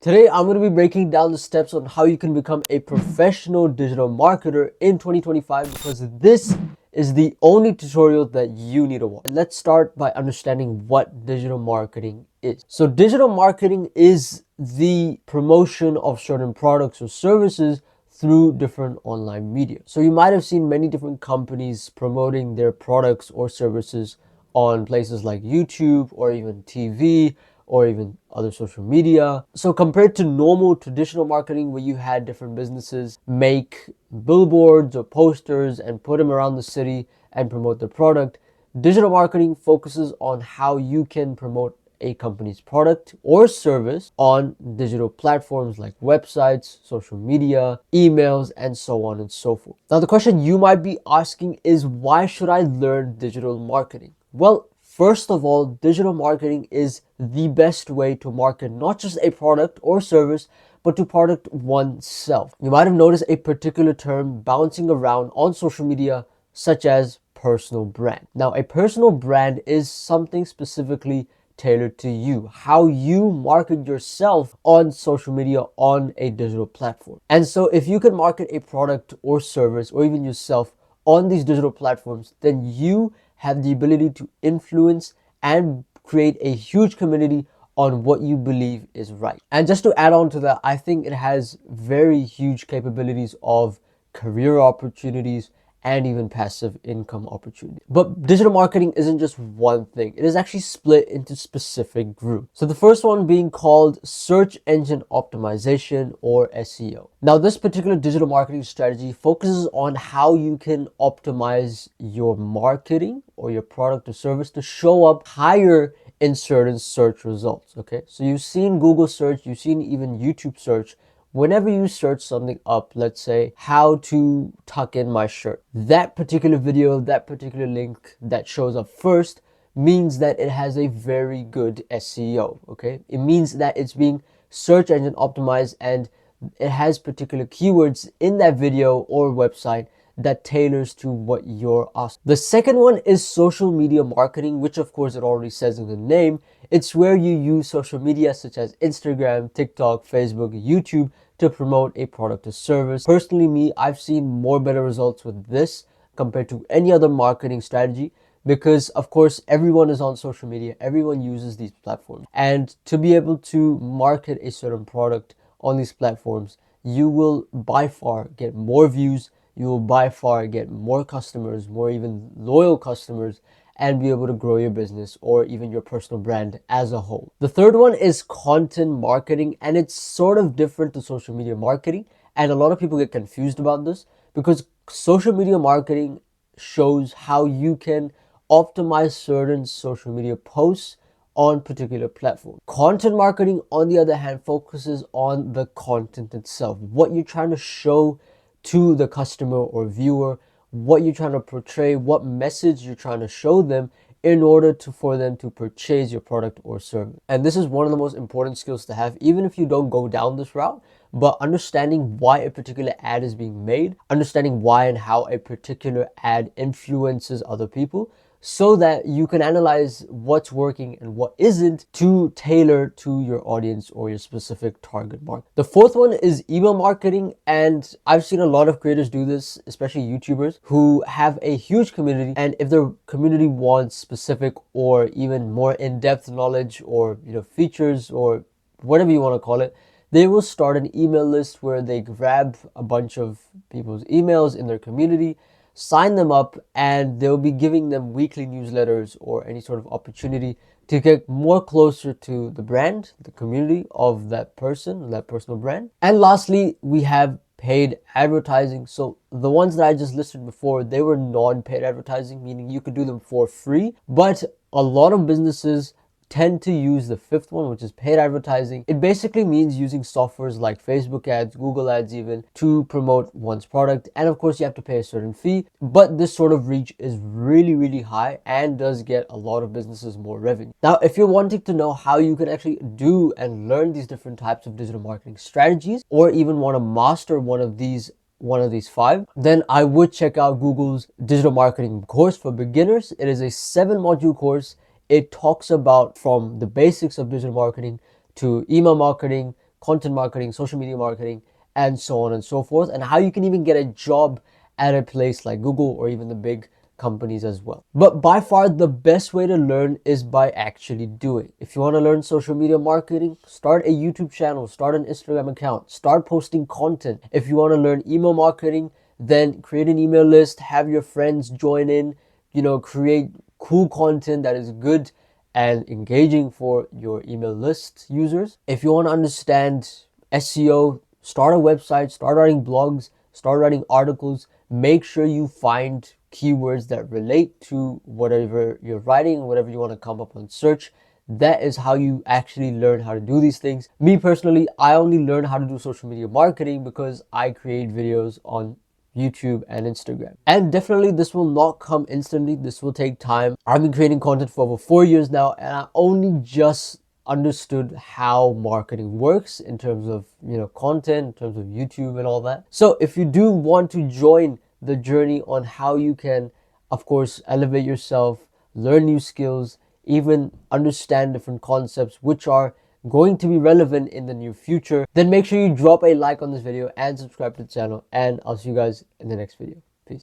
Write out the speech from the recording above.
Today, I'm going to be breaking down the steps on how you can become a professional digital marketer in 2025 because this is the only tutorial that you need to watch. Let's start by understanding what digital marketing is. So digital marketing is the promotion of certain products or services through different online media. So you might have seen many different companies promoting their products or services on places like YouTube or even TV or even other social media. So compared to normal traditional marketing where you had different businesses make billboards or posters and put them around the city and promote their product, digital marketing focuses on how you can promote a company's product or service on digital platforms like websites, social media, emails, and so on and so forth. Now, the question you might be asking is, why should I learn digital marketing? Well, first of all, digital marketing is the best way to market not just a product or service, but to product oneself. You might have noticed a particular term bouncing around on social media, such as personal brand. Now, a personal brand is something specifically tailored to you, how you market yourself on social media on a digital platform. And so if you can market a product or service or even yourself on these digital platforms, then you have the ability to influence and create a huge community on what you believe is right. And just to add on to that, I think it has very huge capabilities of career opportunities and even passive income opportunity. But digital marketing isn't just one thing. It is actually split into specific groups. So the first one being called search engine optimization, or SEO. Now, this particular digital marketing strategy focuses on how you can optimize your marketing or your product or service to show up higher in certain search results. Okay, so you've seen Google search, you've seen even YouTube search. Whenever you search something up, let's say how to tuck in my shirt, that particular video, that particular link that shows up first means that it has a very good SEO. Okay, it means that it's being search engine optimized and it has particular keywords in that video or website that tailors to what you're asking. The second one is social media marketing, which of course it already says in the name. It's where you use social media such as Instagram, TikTok, Facebook, YouTube to promote a product or service. Personally, I've seen more better results with this compared to any other marketing strategy because of course everyone is on social media, everyone uses these platforms. And to be able to market a certain product on these platforms, you will by far get more views, you will by far get more customers, more even loyal customers, and be able to grow your business or even your personal brand as a whole. The third one is content marketing, and it's sort of different to social media marketing. And a lot of people get confused about this because social media marketing shows how you can optimize certain social media posts on particular platform. Content marketing, on the other hand, focuses on the content itself, what you're trying to show to the customer or viewer, what you're trying to portray, what message you're trying to show them in order for them to purchase your product or service. And this is one of the most important skills to have, even if you don't go down this route. But understanding why a particular ad is being made, understanding why and how a particular ad influences other people, so that you can analyze what's working and what isn't to tailor to your audience or your specific target market. The fourth one is email marketing, and I've seen a lot of creators do this, especially YouTubers who have a huge community, and if their community wants specific or even more in-depth knowledge or features or whatever you want to call it, they will start an email list where they grab a bunch of people's emails in their community, sign them up, and they'll be giving them weekly newsletters or any sort of opportunity to get more closer to the brand, the community of that person, that personal brand. And lastly, we have paid advertising. So the ones that I just listed before, they were non-paid advertising, meaning you could do them for free. But a lot of businesses tend to use the fifth one, which is paid advertising. It basically means using softwares like Facebook ads, Google ads even, to promote one's product. And of course you have to pay a certain fee, but this sort of reach is really high and does get a lot of businesses more revenue. Now, if you're wanting to know how you can actually do and learn these different types of digital marketing strategies, or even want to master one of these five, then I would check out Google's digital marketing course for beginners. It is a 7-module course. It talks about from the basics of digital marketing to email marketing, content marketing, social media marketing, and so on and so forth, and how you can even get a job at a place like Google or even the big companies as well. But by far the best way to learn is by actually doing. If you want to learn social media marketing, start a YouTube channel, start an Instagram account, start posting content. If you want to learn email marketing, then create an email list, have your friends join in, create cool content that is good and engaging for your email list users. If you want to understand SEO, start a website, start writing blogs, start writing articles. Make sure you find keywords that relate to whatever you're writing, whatever you want to come up on search. That is how you actually learn how to do these things. Me personally, I only learned how to do social media marketing because I create videos on YouTube and Instagram. And definitely this will not come instantly. This will take time. I've been creating content for over 4 years now, and I only just understood how marketing works in terms of content, in terms of YouTube and all that. So if you do want to join the journey on how you can, of course, elevate yourself, learn new skills, even understand different concepts which are going to be relevant in the near future, then make sure you drop a like on this video and subscribe to the channel, and I'll see you guys in the next video.